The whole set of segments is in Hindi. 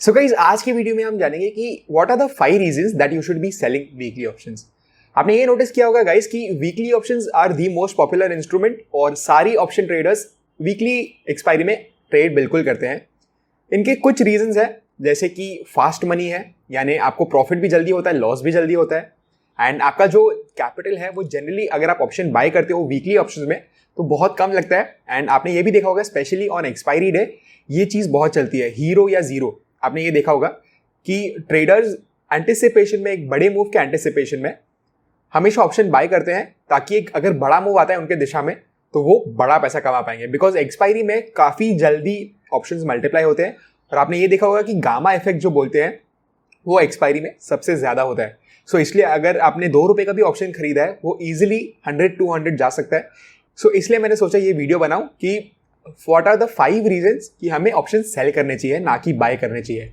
सो गाइस आज की वीडियो में हम जानेंगे कि what are the 5 reasons that you should be selling weekly options. आपने ये नोटिस किया होगा गाइस कि weekly options are the most popular instrument और सारी ऑप्शन ट्रेडर्स वीकली एक्सपायरी में ट्रेड बिल्कुल करते हैं। इनके कुछ रीजंस हैं जैसे कि फास्ट मनी है, यानी आपको प्रॉफिट भी जल्दी होता है, लॉस भी जल्दी होता है, एंड आपका जो कैपिटल है वो जनरली अगर आप ऑप्शन बाय करते हो वीकली ऑप्शंस में तो बहुत कम लगता है। एंड आपने ये भी देखा होगा स्पेशली ऑन एक्सपायरी डे ये चीज़ बहुत चलती है, हीरो या जीरो। आपने ये देखा होगा कि ट्रेडर्स एंटिसिपेशन में, एक बड़े मूव के एंटिसिपेशन में हमेशा ऑप्शन बाय करते हैं ताकि एक अगर बड़ा मूव आता है उनके दिशा में तो वो बड़ा पैसा कमा पाएंगे, बिकॉज एक्सपायरी में काफ़ी जल्दी ऑप्शंस मल्टीप्लाई होते हैं। और आपने ये देखा होगा कि गामा इफेक्ट जो बोलते हैं वो एक्सपायरी में सबसे ज़्यादा होता है। सो इसलिए अगर आपने ₹2 का भी ऑप्शन खरीदा है वो ईजिली 100-200 जा सकता है। सो इसलिए मैंने सोचा ये वीडियो बनाऊं कि व्हाट आर द 5 रीजंस कि हमें ऑप्शन सेल करने चाहिए ना कि बाय करने चाहिए।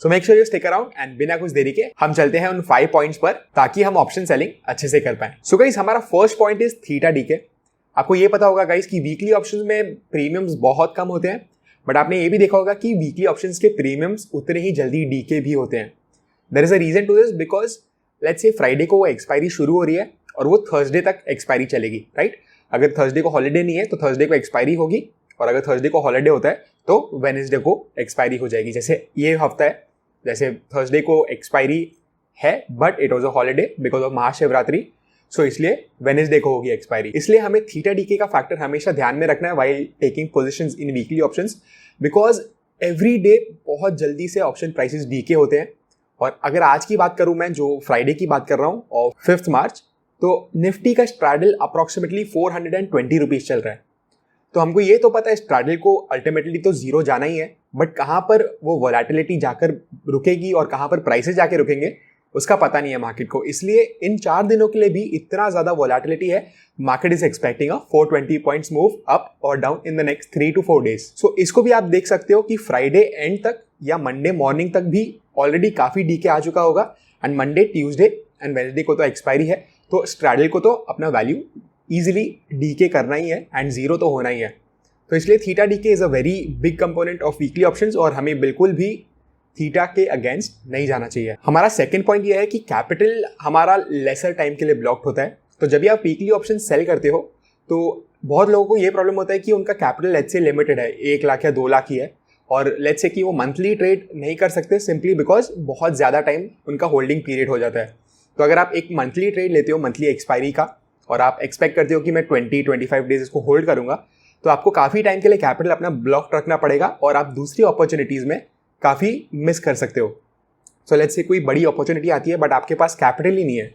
So make sure you stick around and बिना कुछ देरी के हम चलते हैं उन 5 पॉइंट्स पर ताकि हम ऑप्शन सेलिंग अच्छे से कर पाएं। सो गाइस हमारा first point is theta DK. आपको ये पता होगा गाइस कि वीकली ऑप्शंस में प्रीमियम्स बहुत कम होते हैं, बट आपने ये भी देखा होगा कि वीकली ऑप्शंस के प्रीमियम्स उतने ही जल्दी डीके भी होते हैं। There is a reason to this, because let's say Friday को वो एक्सपायरी शुरू हो रही है और वो थर्सडे तक एक्सपायरी चलेगी, राइट। अगर थर्सडे को हॉलीडे नहीं है तो थर्सडे को एक्सपायरी होगी, और अगर थर्सडे को हॉलीडे होता है तो वेडनेसडे को एक्सपायरी हो जाएगी। जैसे ये हफ्ता है, जैसे थर्सडे को एक्सपायरी है but it was a holiday because of Mahashivratri, so इसलिए वेडनेसडे को होगी एक्सपायरी। इसलिए हमें थीटा डीके का फैक्टर हमेशा ध्यान में रखना है while taking positions in weekly options, because every day बहुत जल्दी से ऑप्शन प्राइसेस डीके होते हैं। और अगर आज की बात करूं मैं, जो फ्राइडे की बात कर रहा हूं और 5 मार्च, तो निफ्टी का स्ट्रैडल अप्रॉक्सीमेटली 420 रुपीज चल रहा है। तो हमको ये तो पता है स्ट्रैडल को अल्टीमेटली तो जीरो जाना ही है, बट कहाँ पर वो वोलेटिलिटी जाकर रुकेगी और कहाँ पर प्राइसेस जाके रुकेंगे उसका पता नहीं है मार्केट को। इसलिए इन 4 दिनों के लिए भी इतना ज्यादा वोलेटिलिटी है, market is expecting a 420 points move up और down in the next 3 to 4 days. So इसको भी आप देख सकते हो कि फ्राइडे एंड तक या मंडे मॉर्निंग तक भी ऑलरेडी काफी डीके आ चुका होगा, and Monday, Tuesday and Wednesday को तो एक्सपायरी है, तो स्ट्रैडल को तो अपना वैल्यू इजीली डीके करना ही है एंड जीरो तो होना ही है। तो इसलिए theta DK is a very big component of weekly options और हमें बिल्कुल भी थीटा के अगेंस्ट नहीं जाना चाहिए। हमारा सेकंड पॉइंट ये है कि कैपिटल हमारा लेसर टाइम के लिए ब्लॉक्ड होता है। तो जब भी आप वीकली ऑप्शन सेल करते हो तो बहुत लोगों को ये प्रॉब्लम होता है कि उनका कैपिटल लेट्स से लिमिटेड है, 1 लाख या 2 लाख ही है, और लेट्स से कि वो मंथली ट्रेड नहीं कर सकते सिंपली बिकॉज बहुत ज़्यादा टाइम उनका होल्डिंग पीरियड हो जाता है। तो अगर आप एक मंथली ट्रेड लेते हो, मंथली एक्सपायरी का, और आप एक्सपेक्ट करते हो कि मैं 20-25 डेज इसको होल्ड करूंगा, तो आपको काफ़ी टाइम के लिए कैपिटल अपना ब्लॉक रखना पड़ेगा और आप दूसरी अपॉर्चुनिटीज़ में काफ़ी मिस कर सकते हो। सो लेट्स से कोई बड़ी अपॉर्चुनिटी आती है बट आपके पास कैपिटल ही नहीं है,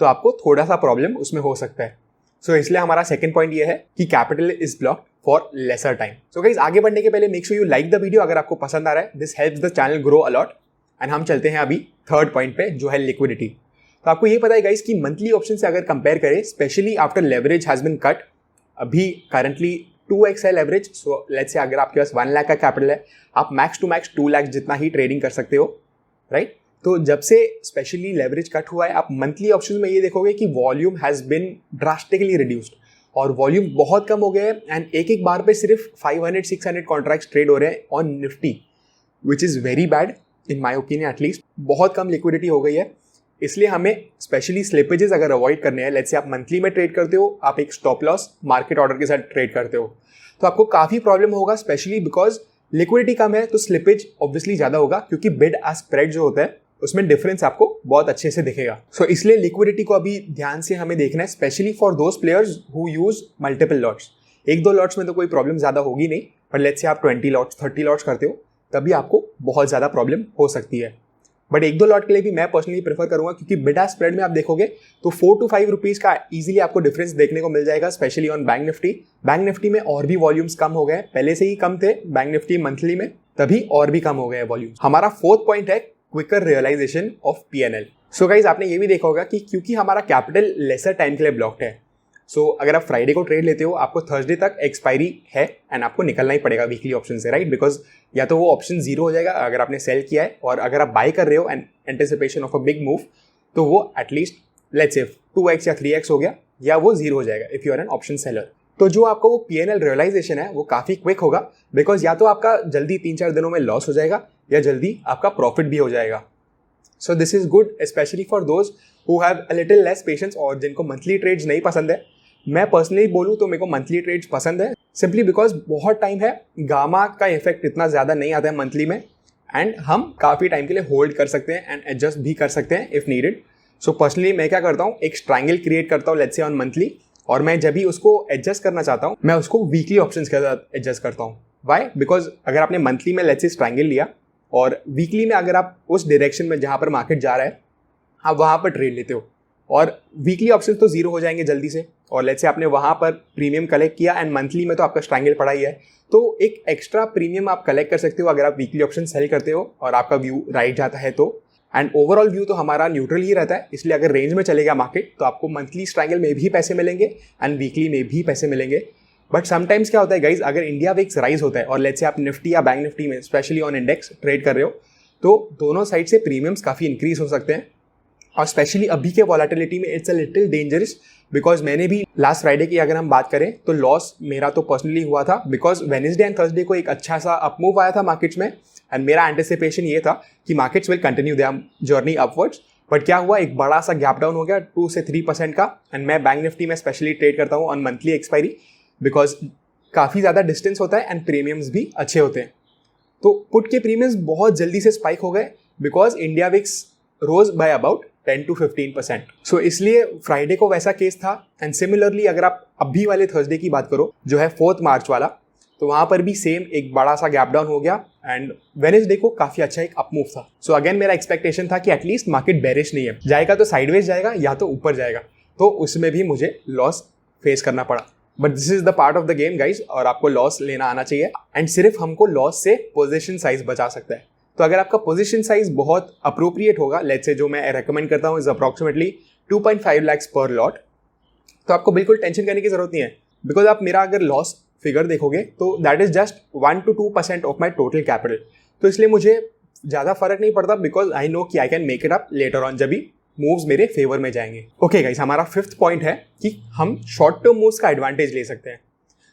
तो आपको थोड़ा सा प्रॉब्लम उसमें हो सकता है। सो इसलिए हमारा सेकंड पॉइंट ये है कि capital is blocked for lesser time. So guys आगे बढ़ने के पहले make sure you like the video अगर आपको पसंद आ रहा है, this helps the channel grow a lot. And हम चलते हैं अभी थर्ड पॉइंट पे जो है लिक्विडिटी। तो आपको ये पता है गाइस कि मंथली ऑप्शन से अगर कंपेयर करें, specially after leverage has been cut, अभी करंटली 2x है लेवरेज। सो लेट्स से अगर आपके पास 1 लाख का कैपिटल है, आप मैक्स टू मैक्स 2 लाख जितना ही ट्रेडिंग कर सकते हो, राइट। तो जब से स्पेशली लेवरेज कट हुआ है, आप मंथली ऑप्शन में ये देखोगे कि volume has been drastically reduced और वॉल्यूम बहुत कम हो गए हैं, एंड एक बार पे सिर्फ 500-600 कॉन्ट्रैक्ट्स ट्रेड हो रहे हैं on Nifty, which is very bad in my opinion. At least बहुत कम लिक्विडिटी हो गई है। इसलिए हमें स्पेशली स्लिपेजेस अगर अवॉइड करने हैं, लेट्स से आप मंथली में ट्रेड करते हो, आप एक स्टॉप लॉस मार्केट ऑर्डर के साथ ट्रेड करते हो, तो आपको काफ़ी प्रॉब्लम होगा, स्पेशली बिकॉज लिक्विडिटी कम है तो स्लिपेज ऑब्वियसली ज़्यादा होगा, क्योंकि बिड आ स्प्रेड जो होता है उसमें डिफरेंस आपको बहुत अच्छे से दिखेगा। सो इसलिए लिक्विडिटी को अभी ध्यान से हमें देखना है, specially for those players who use multiple lots. 1-2 lots में तो कोई प्रॉब्लम ज़्यादा होगी नहीं, पर लेट्स से आप 20 लॉट्स 30 लॉट्स करते हो तभी आपको बहुत ज़्यादा प्रॉब्लम हो सकती है। बट 1-2 लॉट के लिए भी मैं पर्सनली प्रेफर करूंगा, क्योंकि बिड स्प्रेड में आप देखोगे तो 4 to 5 रुपीज़ का इजीली आपको डिफरेंस देखने को मिल जाएगा, specially on bank Nifty. Bank Nifty में और भी वॉल्यूम्स कम हो गए, पहले से ही कम थे बैंक निफ्टी मंथली में, तभी और भी कम हो गए वॉल्यूम्स। हमारा फोर्थ पॉइंट है quicker realisation of PNL। So guys आपने ये भी देखा होगा कि क्योंकि हमारा कैपिटल लेसर टाइम के लिए ब्लॉक्ड है, सो अगर आप फ्राइडे को ट्रेड लेते हो, आपको थर्सडे तक एक्सपायरी है एंड आपको निकलना ही पड़ेगा वीकली ऑप्शन से, राइट। बिकॉज या तो वो ऑप्शन जीरो हो जाएगा अगर आपने सेल किया है, और अगर आप बाय कर रहे हो and anticipation of a big move, तो वो एटलीस्ट लेट्स से 2x या 3x हो गया, या वो जीरो हो जाएगा if you are an option seller. तो जो आपका वो P&L रियलाइजेशन है वो काफ़ी क्विक होगा, बिकॉज या तो आपका जल्दी 3-4 दिनों में लॉस हो जाएगा या जल्दी आपका प्रॉफिट भी हो जाएगा. So this is good specially for those who have a little less patience और जिनको मंथली ट्रेड्स नहीं पसंद है. मैं पर्सनली बोलूँ तो मेरे को मंथली ट्रेड्स पसंद है, सिंपली बिकॉज बहुत टाइम है, गामा का इफेक्ट इतना ज़्यादा नहीं आता है मंथली में, एंड हम काफ़ी टाइम के लिए होल्ड कर सकते हैं एंड एडजस्ट भी कर सकते हैं इफ़ नीडेड. सो पर्सनली मैं क्या करता हूँ, एक ट्रायंगल क्रिएट करता हूँ लेट्स से ऑन मंथली, और मैं जब भी उसको एडजस्ट करना चाहता हूँ मैं उसको वीकली ऑप्शंस के साथ एडजस्ट करता हूँ. वाई? बिकॉज अगर आपने मंथली में लेट्स से ट्रायंगल लिया और वीकली में अगर आप उस डायरेक्शन में जहाँ पर मार्केट जा रहा है आप वहाँ पर ट्रेड लेते हो, और वीकली ऑप्शन तो जीरो हो जाएंगे जल्दी से, और लेट्स से आपने वहाँ पर प्रीमियम कलेक्ट किया एंड मंथली में तो आपका ट्रायंगल पड़ा ही है, तो एक एक्स्ट्रा प्रीमियम आप कलेक्ट कर सकते हो अगर आप वीकली ऑप्शन सेल करते हो और आपका व्यू राइट जाता है तो. एंड ओवरऑल व्यू तो हमारा न्यूट्रल ही रहता है, इसलिए अगर रेंज में चलेगा मार्केट तो आपको मंथली ट्रायंगल में भी पैसे मिलेंगे एंड वीकली में भी पैसे मिलेंगे. बट समटाइम्स क्या होता है गाइज, अगर इंडिया विक्स राइज होता है और लेट्स से आप निफ्टी या बैंक निफ्टी में स्पेशली ऑन इंडेक्स ट्रेड कर रहे हो, तो दोनों साइड से प्रीमियम्स काफ़ी इंक्रीज हो सकते हैं, और स्पेशली अभी के वॉलेटिलिटी में it's a little dangerous, because मैंने भी लास्ट फ्राइडे की अगर हम बात करें तो लॉस मेरा तो पर्सनली हुआ था, बिकॉज वेडनेसडे एंड थर्सडे को एक अच्छा सा अप मूव आया था मार्केट्स में एंड मेरा एंटिसिपेशन ये था कि markets will continue their journey upwards. But क्या हुआ, एक बड़ा सा गैप डाउन हो गया 2 से 3% का, एंड मैं बैंक निफ्टी में स्पेशली ट्रेड करता हूँ ऑन मंथली एक्सपायरी, बिकॉज काफ़ी ज़्यादा डिस्टेंस होता है एंड प्रीमियम्स भी अच्छे होते हैं. तो पुट के प्रीमियम्स बहुत जल्दी से स्पाइक हो गए because India VIX rose by about 10 to 15%. So इसलिए फ्राइडे को वैसा केस था. एंड सिमिलरली अगर आप अभी वाले थर्सडे की बात करो जो है 4 मार्च वाला, तो वहाँ पर भी सेम एक बड़ा सा गैप डाउन हो गया एंड वेडनेसडे को काफ़ी अच्छा एक अप मूव था. सो अगेन मेरा एक्सपेक्टेशन था कि एटलीस्ट मार्केट बेरिश नहीं है, जाएगा तो साइडवेज जाएगा या तो ऊपर जाएगा, तो उसमें भी मुझे लॉस फेस करना पड़ा. But this is the part of the game guys, और आपको लॉस लेना आना चाहिए, एंड सिर्फ हमको लॉस से पोजीशन साइज बचा सकता है. तो अगर आपका पोजीशन साइज बहुत अप्रोप्रिएट होगा, लेट्स से जो मैं रेकमेंड करता हूँ इज अप्रॉक्सीमेटली 2.5 lakhs पर लॉट, तो आपको बिल्कुल टेंशन करने की जरूरत नहीं है, बिकॉज आप मेरा अगर लॉस फिगर देखोगे तो that is just 1 to 2% of my total capital. तो इसलिए मुझे ज़्यादा फर्क नहीं पड़ता, बिकॉज आई नो कि I can make it up later on जब भी मूव्स मेरे फेवर में जाएंगे. ओके गाइस, हमारा 5th पॉइंट है कि हम शॉर्ट टर्म मूव्स का एडवांटेज ले सकते हैं.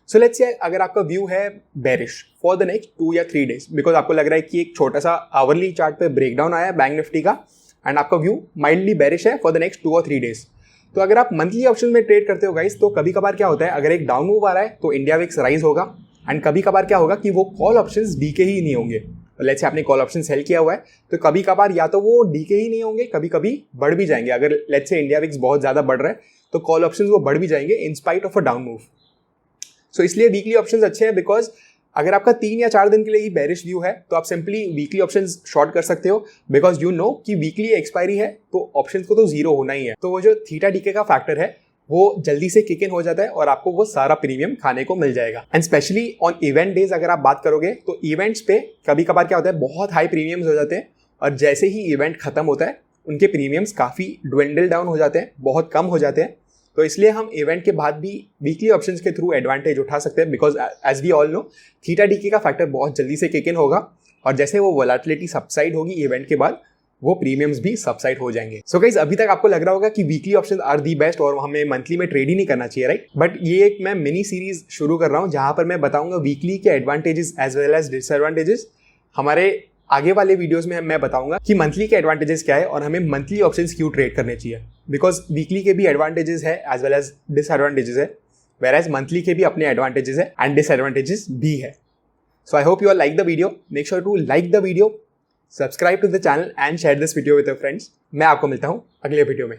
सो लेट्स से अगर आपका व्यू है बेरिश फॉर द नेक्स्ट 2 या 3 डेज, बिकॉज आपको लग रहा है कि एक छोटा सा आवरली चार्ट पे ब्रेकडाउन आया है बैंक निफ्टी का एंड आपका व्यू माइल्डली बेरिश है for the next 2 or 3 days, तो अगर आप मंथली ऑप्शन में ट्रेड करते हो गाइस, तो कभी कभार क्या होता है, अगर एक डाउन मूव आ रहा है तो इंडिया विक्स राइज होगा, एंड कभी कभार क्या होगा कि वो कॉल ऑप्शंस डीके ही नहीं होंगे. लेट्स से आपने कॉल ऑप्शन सेल किया हुआ है तो कभी कभार या तो वो डीके ही नहीं होंगे, कभी कभी बढ़ भी जाएंगे. अगर लेट्स से इंडिया विक्स बहुत ज़्यादा बढ़ रहा है तो कॉल ऑप्शंस वो बढ़ भी जाएंगे in spite of a down move. So इसलिए वीकली ऑप्शंस अच्छे हैं, बिकॉज अगर आपका 3 या 4 दिन के लिए ही बेरिश व्यू है तो आप सिंपली वीकली ऑप्शंस शॉर्ट कर सकते हो, बिकॉज यू नो कि वीकली एक्सपायरी है तो ऑप्शंस को तो जीरो होना ही है. तो वो जो थीटा डीके का फैक्टर है वो जल्दी से किक इन हो जाता है और आपको वो सारा प्रीमियम खाने को मिल जाएगा. And specially on event days अगर आप बात करोगे तो इवेंट्स पे कभी कभार क्या होता है, बहुत हाई प्रीमियम्स हो जाते हैं, और जैसे ही इवेंट खत्म होता है उनके प्रीमियम्स काफ़ी ड्वेंडल डाउन हो जाते हैं, बहुत कम हो जाते हैं. तो इसलिए हम इवेंट के बाद भी वीकली ऑप्शंस के थ्रू एडवांटेज उठा सकते हैं, because as we all know theta decay का फैक्टर बहुत जल्दी से किक इन होगा, और जैसे वो वोलेटिलिटी सबसाइड होगी इवेंट के बाद वो प्रीमियम्स भी सबसाइड हो जाएंगे. सो गाइस, अभी तक आपको लग रहा होगा कि weekly options are the best और हमें मंथली में ट्रेड ही नहीं करना चाहिए, राइट? बट ये एक मैं मिनी सीरीज शुरू कर रहा हूँ जहां पर मैं बताऊंगा वीकली के advantages as well as disadvantages. हमारे आगे वाले वीडियोस में मैं बताऊंगा कि मंथली के एडवांटेजेस क्या है और हमें मंथली ऑप्शंस क्यों ट्रेड करने चाहिए, बिकॉज वीकली के भी एडवांटेजेस है एज वेल एज डिसएडवांटेजेस है, whereas मंथली के भी अपने एडवांटेजेस है एंड डिसएडवांटेजेस भी है. So I hope you are like the video. Make sure to like the video, subscribe to the channel and share this video with your friends. मैं आपको मिलता हूँ अगले वीडियो में.